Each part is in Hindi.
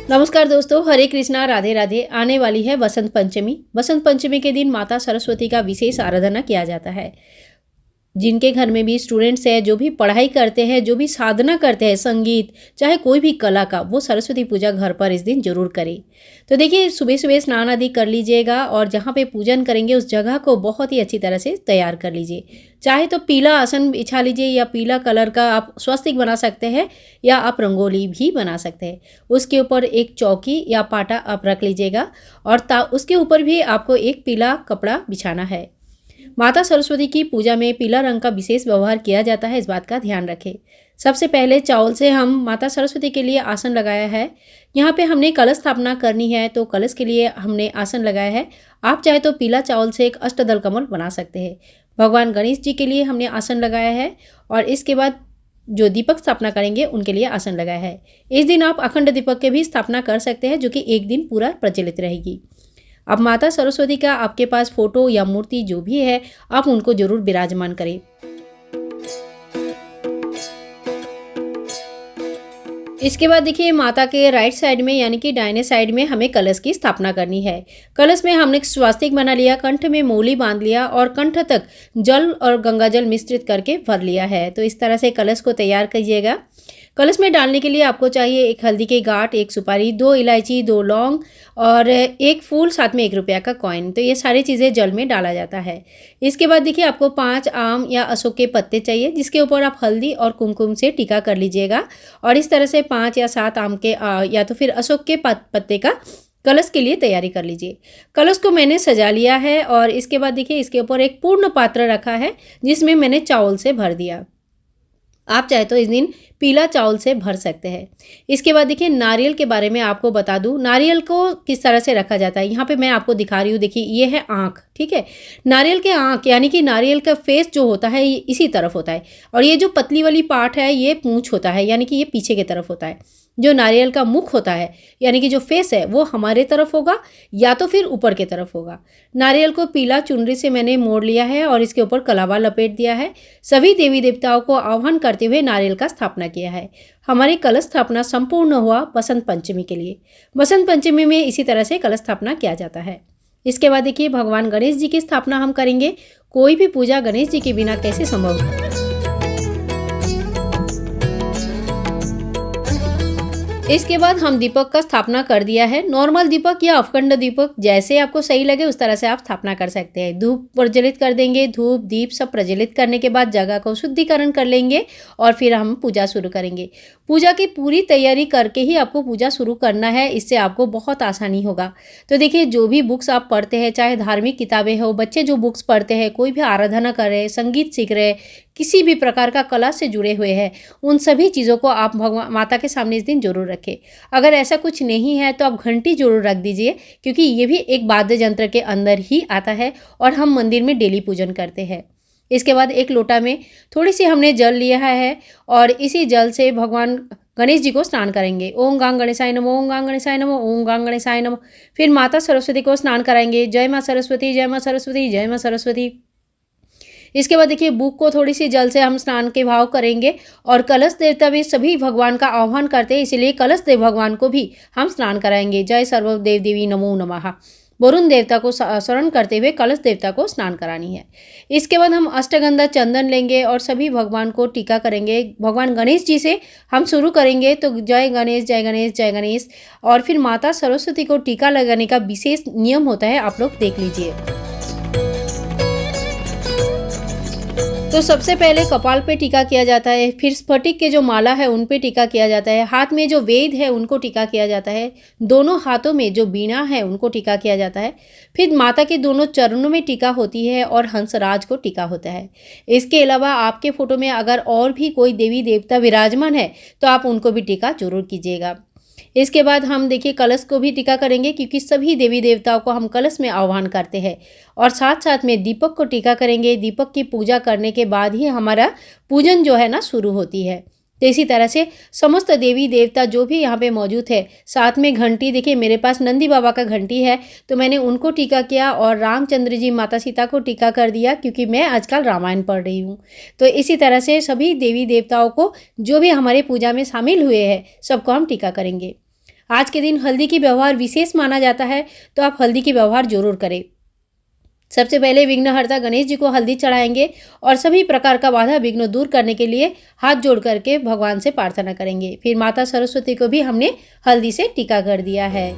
नमस्कार दोस्तों, हरे कृष्णा, राधे राधे। आने वाली है बसंत पंचमी। बसंत पंचमी के दिन माता सरस्वती का विशेष आराधना किया जाता है। जिनके घर में भी स्टूडेंट्स है, जो भी पढ़ाई करते हैं, जो भी साधना करते हैं, संगीत चाहे कोई भी कला का, वो सरस्वती पूजा घर पर इस दिन जरूर करें। तो देखिए, सुबह सुबह स्नान आदि कर लीजिएगा और जहाँ पे पूजन करेंगे उस जगह को बहुत ही अच्छी तरह से तैयार कर लीजिए। चाहे तो पीला आसन बिछा लीजिए या पीला कलर का आप स्वस्तिक बना सकते हैं या आप रंगोली भी बना सकते हैं। उसके ऊपर एक चौकी या पाटा आप रख लीजिएगा और उसके ऊपर भी आपको एक पीला कपड़ा बिछाना है। माता सरस्वती की पूजा में पीला रंग का विशेष व्यवहार किया जाता है, इस बात का ध्यान रखें। सबसे पहले चावल से हम माता सरस्वती के लिए आसन लगाया है। यहाँ पे हमने कलश स्थापना करनी है तो कलश के लिए हमने आसन लगाया है। आप चाहे तो पीला चावल से एक अष्टदल कमल बना सकते हैं। भगवान गणेश जी के लिए हमने आसन लगाया है और इसके बाद जो दीपक स्थापना करेंगे उनके लिए आसन लगाया है। इस दिन आप अखंड दीपक के भी स्थापना कर सकते हैं, जो कि एक दिन पूरा प्रज्वलित रहेगी। अब माता सरस्वती का आपके पास फोटो या मूर्ति जो भी है, आप उनको जरूर विराजमान करें। इसके बाद देखिए, माता के राइट साइड में यानी कि दाहिने साइड में हमें कलश की स्थापना करनी है। कलश में हमने स्वास्तिक बना लिया, कंठ में मौली बांध लिया और कंठ तक जल और गंगा जल मिश्रित करके भर लिया है। तो इस तरह से कलश को तैयार कीजिएगा। कलश में डालने के लिए आपको चाहिए एक हल्दी के गांठ, एक सुपारी, 2 इलायची, 2 लौंग और एक फूल, साथ में 1 रुपया का कॉइन। तो ये सारी चीज़ें जल में डाला जाता है। इसके बाद देखिए, आपको 5 आम या अशोक के पत्ते चाहिए, जिसके ऊपर आप हल्दी और कुमकुम से टीका कर लीजिएगा और इस तरह से 5 या 7 आम के या तो फिर अशोक के पत्ते का कलश के लिए तैयारी कर लीजिए। कलश को मैंने सजा लिया है और इसके बाद देखिए, इसके ऊपर एक पूर्ण पात्र रखा है जिसमें मैंने चावल से भर दिया। आप चाहे तो इस दिन पीला चावल से भर सकते हैं। इसके बाद देखिए, नारियल के बारे में आपको बता दूं, नारियल को किस तरह से रखा जाता है। यहाँ पे मैं आपको दिखा रही हूँ। देखिए, ये है आँख, ठीक है। नारियल के आँख यानी कि नारियल का फेस जो होता है ये इसी तरफ होता है और ये जो पतली वाली पार्ट है ये पूंछ होता है, यानी कि ये पीछे की तरफ होता है। जो नारियल का मुख होता है यानी कि जो फेस है वो हमारे तरफ होगा या तो फिर ऊपर की तरफ होगा। नारियल को पीला चुनरी से मैंने मोड़ लिया है और इसके ऊपर कलावा लपेट दिया है। सभी देवी देवताओं को आह्वान करते हुए नारियल का स्थापना किया है। हमारी कलश स्थापना संपूर्ण हुआ बसंत पंचमी के लिए। बसंत पंचमी में इसी तरह से कलश स्थापना किया जाता है। इसके बाद देखिए, भगवान गणेश जी की स्थापना हम करेंगे। कोई भी पूजा गणेश जी के बिना कैसे संभव है। इसके बाद हम दीपक का स्थापना कर दिया है। नॉर्मल दीपक या अखंड दीपक, जैसे आपको सही लगे उस तरह से आप स्थापना कर सकते हैं। धूप प्रज्वलित कर देंगे। धूप दीप सब प्रज्वलित करने के बाद जगह को शुद्धिकरण कर लेंगे और फिर हम पूजा शुरू करेंगे। पूजा की पूरी तैयारी करके ही आपको पूजा शुरू करना है, इससे आपको बहुत आसानी होगा। तो देखिए, जो भी बुक्स आप पढ़ते हैं, चाहे धार्मिक किताबें हो, बच्चे जो बुक्स पढ़ते हैं, कोई भी आराधना कर रहे हैं, संगीत सीख रहे हैं, किसी भी प्रकार का कला से जुड़े हुए हैं, उन सभी चीज़ों को आप भगवान माता के सामने इस दिन जरूर रखें। अगर ऐसा कुछ नहीं है तो आप घंटी जरूर रख दीजिए, क्योंकि ये भी एक वाद्य यंत्र के अंदर ही आता है और हम मंदिर में डेली पूजन करते हैं। इसके बाद एक लोटा में थोड़ी सी हमने जल लिया है और इसी जल से भगवान गणेश जी को स्नान करेंगे। ओम गां गणेशाय नमः, ओम गां गणेशाय नमः, ओम गां गणेशाय नमः। फिर माता सरस्वती को स्नान कराएंगे। जय माँ सरस्वती, जय माँ सरस्वती, जय माँ सरस्वती। इसके बाद देखिए, बुक को थोड़ी सी जल से हम स्नान के भाव करेंगे और कलश देवता में सभी भगवान का आह्वान करते हैं, इसलिए कलश देव भगवान को भी हम स्नान कराएंगे। जय सर्वदेव देवी नमो नमः। वरुण देवता को स्मरण करते हुए कलश देवता को स्नान करानी है। इसके बाद हम अष्टगंधा चंदन लेंगे और सभी भगवान को टीका करेंगे। भगवान गणेश जी से हम शुरू करेंगे, तो जय गणेश, जय गणेश, जय गणेश। और फिर माता सरस्वती को टीका लगाने का विशेष नियम होता है, आप लोग देख लीजिए। तो सबसे पहले कपाल पे टीका किया जाता है, फिर स्फटिक के जो माला है उन पे टीका किया जाता है, हाथ में जो वेद है उनको टीका किया जाता है, दोनों हाथों में जो बीणा है उनको टीका किया जाता है, फिर माता के दोनों चरणों में टीका होती है और हंसराज को टीका होता है। इसके अलावा आपके फोटो में अगर और भी कोई देवी देवता विराजमान है तो आप उनको भी टीका जरूर कीजिएगा। इसके बाद हम देखिए कलश को भी टीका करेंगे, क्योंकि सभी देवी देवताओं को हम कलश में आह्वान करते हैं। और साथ साथ में दीपक को टीका करेंगे। दीपक की पूजा करने के बाद ही हमारा पूजन जो है ना शुरू होती है। तो इसी तरह से समस्त देवी देवता जो भी यहाँ पे मौजूद है, साथ में घंटी, देखिए मेरे पास नंदी बाबा का घंटी है, तो मैंने उनको टीका किया और रामचंद्र जी माता सीता को टीका कर दिया, क्योंकि मैं आजकल रामायण पढ़ रही हूँ। तो इसी तरह से सभी देवी देवताओं को जो भी हमारे पूजा में शामिल हुए हैं, सबको हम टीका करेंगे। आज के दिन हल्दी की व्यवहार विशेष माना जाता है, तो आप हल्दी की व्यवहार जरूर करें। सबसे पहले विघ्नहर्ता गणेश जी को हल्दी चढ़ाएंगे और सभी प्रकार का बाधा विघ्न दूर करने के लिए हाथ जोड़ करके भगवान से प्रार्थना करेंगे। फिर माता सरस्वती को भी हमने हल्दी से टीका कर दिया है।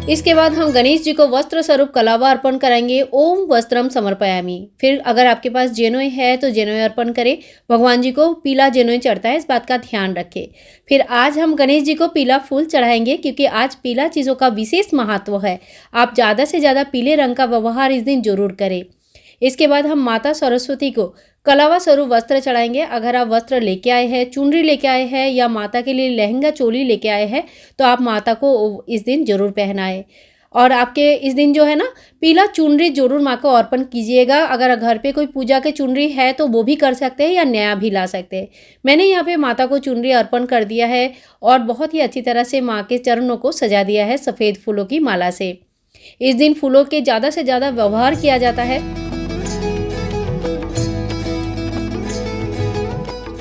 इसके बाद हम गणेश जी को वस्त्र स्वरूप कलावा अर्पण कराएंगे। ओम वस्त्रम समर्पयामि। फिर अगर आपके पास जेनोय है तो जेनोय अर्पण करें। भगवान जी को पीला जेनोय चढ़ता है, इस बात का ध्यान रखें। फिर आज हम गणेश जी को पीला फूल चढ़ाएंगे, क्योंकि आज पीला चीज़ों का विशेष महत्व है। आप ज़्यादा से ज़्यादा पीले रंग का व्यवहार इस दिन जरूर करें। इसके बाद हम माता सरस्वती को कलावा स्वरूप वस्त्र चढ़ाएंगे। अगर आप वस्त्र लेके आए हैं, चुनरी लेके आए हैं या माता के लिए लहंगा चोली लेके आए हैं, तो आप माता को इस दिन जरूर पहनाएं। और आपके इस दिन जो है ना, पीला चुनरी जरूर माँ को अर्पण कीजिएगा। अगर घर पे कोई पूजा के चुनरी है तो वो भी कर सकते हैं या नया भी ला सकते हैं। मैंने यहाँ पे माता को चुनरी अर्पण कर दिया है और बहुत ही अच्छी तरह से माँ के चरणों को सजा दिया है सफ़ेद फूलों की माला से। इस दिन फूलों के ज़्यादा से ज़्यादा व्यवहार किया जाता है।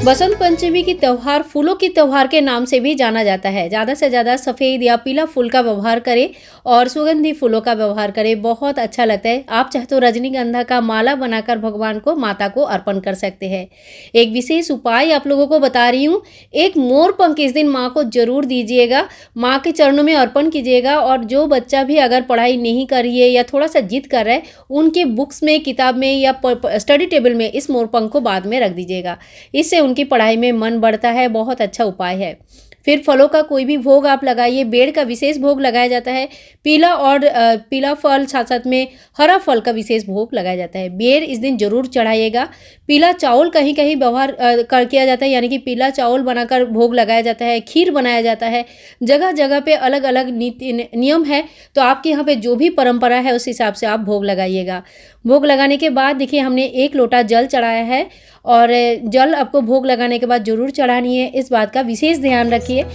बसंत पंचमी की त्यौहार फूलों की त्यौहार के नाम से भी जाना जाता है। ज़्यादा से ज़्यादा सफ़ेद या पीला फूल का व्यवहार करें और सुगंधी फूलों का व्यवहार करें, बहुत अच्छा लगता है। आप चाहे तो रजनीगंधा का माला बनाकर भगवान को, माता को अर्पण कर सकते हैं। एक विशेष उपाय आप लोगों को बता रही हूँ, एक मोर पंख इस दिन माँ को जरूर दीजिएगा, माँ के चरणों में अर्पण कीजिएगा। और जो बच्चा भी अगर पढ़ाई नहीं कर रही है या थोड़ा सा जिद कर रहा है, उनके बुक्स में, किताब में या स्टडी टेबल में इस मोर पंख को बाद में रख दीजिएगा। इससे उनकी पढ़ाई में मन बढ़ता है, बहुत अच्छा उपाय है। फिर फलों का कोई भी भोग आप लगाइए। बेर का विशेष भोग लगाया जाता है। पीला और पीला फल, साथ साथ में हरा फल का विशेष भोग लगाया जाता है। बेर इस दिन जरूर चढ़ाइएगा। पीला चावल कहीं कहीं व्यवहार किया जाता है, यानी कि पीला चावल बनाकर भोग लगाया जाता है, खीर बनाया जाता है। जगह जगह पे अलग अलग नियम है, तो आपके यहाँ पे जो भी परंपरा है उस हिसाब से आप भोग लगाइएगा। भोग लगाने के बाद देखिए हमने 1 लोटा जल चढ़ाया है और जल आपको भोग लगाने के बाद जरूर चढ़ानी है, इस बात का विशेष ध्यान रखिए।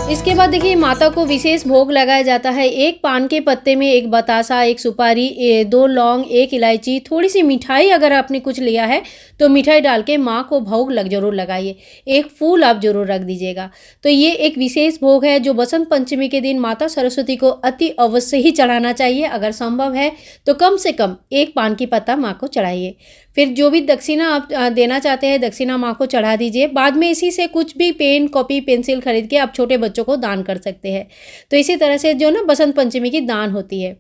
इसके बाद देखिए माता को विशेष भोग लगाया जाता है। 1 पान के पत्ते में 1 बतासा, 1 सुपारी, 2 लौंग, 1 इलायची, थोड़ी सी मिठाई, अगर आपने कुछ लिया है तो मिठाई डाल के माँ को भोग जरूर लगाइए। 1 फूल आप जरूर रख दीजिएगा। तो ये एक विशेष भोग है जो बसंत पंचमी के दिन माता सरस्वती को अति अवश्य ही चढ़ाना चाहिए। अगर संभव है तो कम से कम 1 पान की पत्ता माँ को चढ़ाइए। फिर जो भी दक्षिणा आप देना चाहते हैं, दक्षिणा माँ को चढ़ा दीजिए। बाद में इसी से कुछ भी पेन, कॉपी, पेंसिल खरीद के आप छोटे बच्चों को दान कर सकते हैं। तो इसी तरह से जो ना बसंत पंचमी की दान होती है।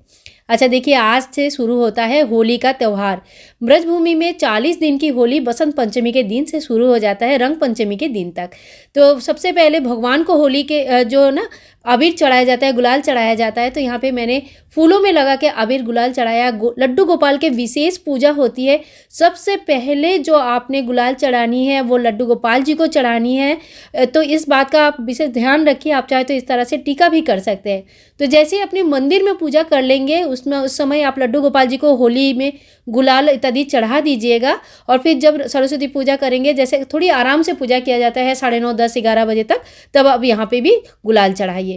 अच्छा देखिए, आज से शुरू होता है होली का त्यौहार। ब्रजभूमि में 40 दिन की होली बसंत पंचमी के दिन से शुरू हो जाता है, रंग पंचमी के दिन तक। तो सबसे पहले भगवान को होली के जो ना अबीर चढ़ाया जाता है, गुलाल चढ़ाया जाता है। तो यहाँ पे मैंने फूलों में लगा के अबीर गुलाल चढ़ाया। लड्डू गोपाल के विशेष पूजा होती है। सबसे पहले जो आपने गुलाल चढ़ानी है वो लड्डू गोपाल जी को चढ़ानी है। तो इस बात का आप विशेष ध्यान रखिए। आप चाहे तो इस तरह से टीका भी कर सकते हैं। तो जैसे अपने मंदिर में पूजा कर लेंगे, उसमें उस समय आप लड्डू गोपाल जी को होली में गुलाल इत्यादि चढ़ा दीजिएगा। और फिर जब सरस्वती पूजा करेंगे, जैसे थोड़ी आराम से पूजा किया जाता है 9:30, 10, 11 बजे तक, तब अब यहाँ पे भी गुलाल चढ़ाइए।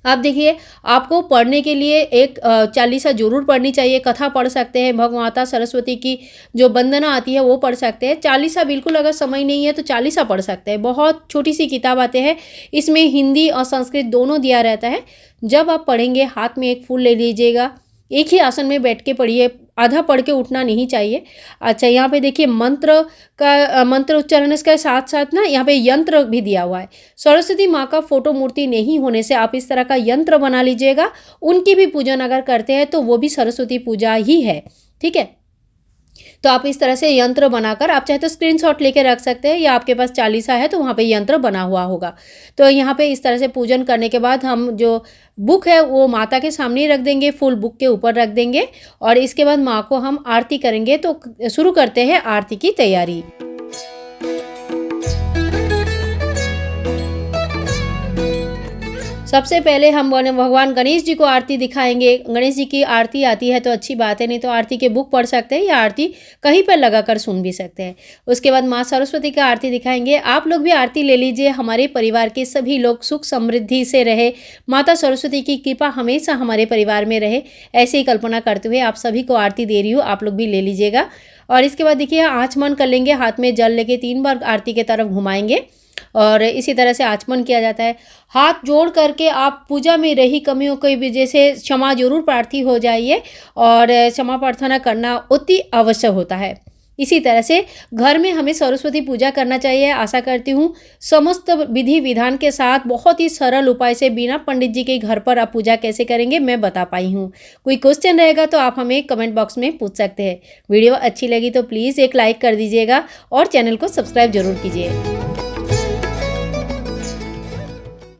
आप देखिए, आपको पढ़ने के लिए एक चालीसा जरूर पढ़नी चाहिए। कथा पढ़ सकते हैं, भगमाता सरस्वती की जो वंदना आती है वो पढ़ सकते हैं। चालीसा बिल्कुल अगर समय नहीं है तो चालीसा पढ़ सकते हैं। बहुत छोटी सी किताब आते हैं, इसमें हिंदी और संस्कृत दोनों दिया रहता है। जब आप पढ़ेंगे, हाथ में 1 फूल ले लीजिएगा, एक ही आसन में बैठ के पढ़िए, आधा पढ़ के उठना नहीं चाहिए। अच्छा, यहाँ पे देखिए मंत्र उच्चारण के साथ साथ ना यहाँ पे यंत्र भी दिया हुआ है। सरस्वती माँ का फोटो मूर्ति नहीं होने से आप इस तरह का यंत्र बना लीजिएगा। उनकी भी पूजन अगर करते हैं तो वो भी सरस्वती पूजा ही है, ठीक है। तो आप इस तरह से यंत्र बनाकर, आप चाहे तो स्क्रीनशॉट लेके रख सकते हैं, या आपके पास चालीसा है तो वहाँ पे यंत्र बना हुआ होगा। तो यहाँ पे इस तरह से पूजन करने के बाद हम जो बुक है वो माता के सामने ही रख देंगे, फूल बुक के ऊपर रख देंगे। और इसके बाद माँ को हम आरती करेंगे। तो शुरू करते हैं आरती की तैयारी। सबसे पहले हम भगवान गणेश जी को आरती दिखाएंगे। गणेश जी की आरती आती है तो अच्छी बात है, नहीं तो आरती के बुक पढ़ सकते हैं या आरती कहीं पर लगाकर सुन भी सकते हैं। उसके बाद माँ सरस्वती का आरती दिखाएंगे। आप लोग भी आरती ले लीजिए। हमारे परिवार के सभी लोग सुख समृद्धि से रहे, माता सरस्वती की कृपा हमेशा हमारे परिवार में रहे, ऐसे ही कल्पना करते हुए आप सभी को आरती दे रही हूँ, आप लोग भी ले लीजिएगा। और इसके बाद देखिए आचमन कर लेंगे, हाथ में जल लेके 3 बार आरती की तरफ घुमाएंगे और इसी तरह से आचमन किया जाता है। हाथ जोड़ करके आप पूजा में रही कमियों की वजह से क्षमा जरूर प्रार्थी हो जाइए और क्षमा प्रार्थना करना अति आवश्यक होता है। इसी तरह से घर में हमें सरस्वती पूजा करना चाहिए। आशा करती हूँ समस्त विधि विधान के साथ बहुत ही सरल उपाय से बिना पंडित जी के घर पर आप पूजा कैसे करेंगे मैं बता पाई हूँ। कोई क्वेश्चन रहेगा तो आप हमें कमेंट बॉक्स में पूछ सकते हैं। वीडियो अच्छी लगी तो प्लीज़ एक लाइक कर दीजिएगा और चैनल को सब्सक्राइब जरूर कीजिए।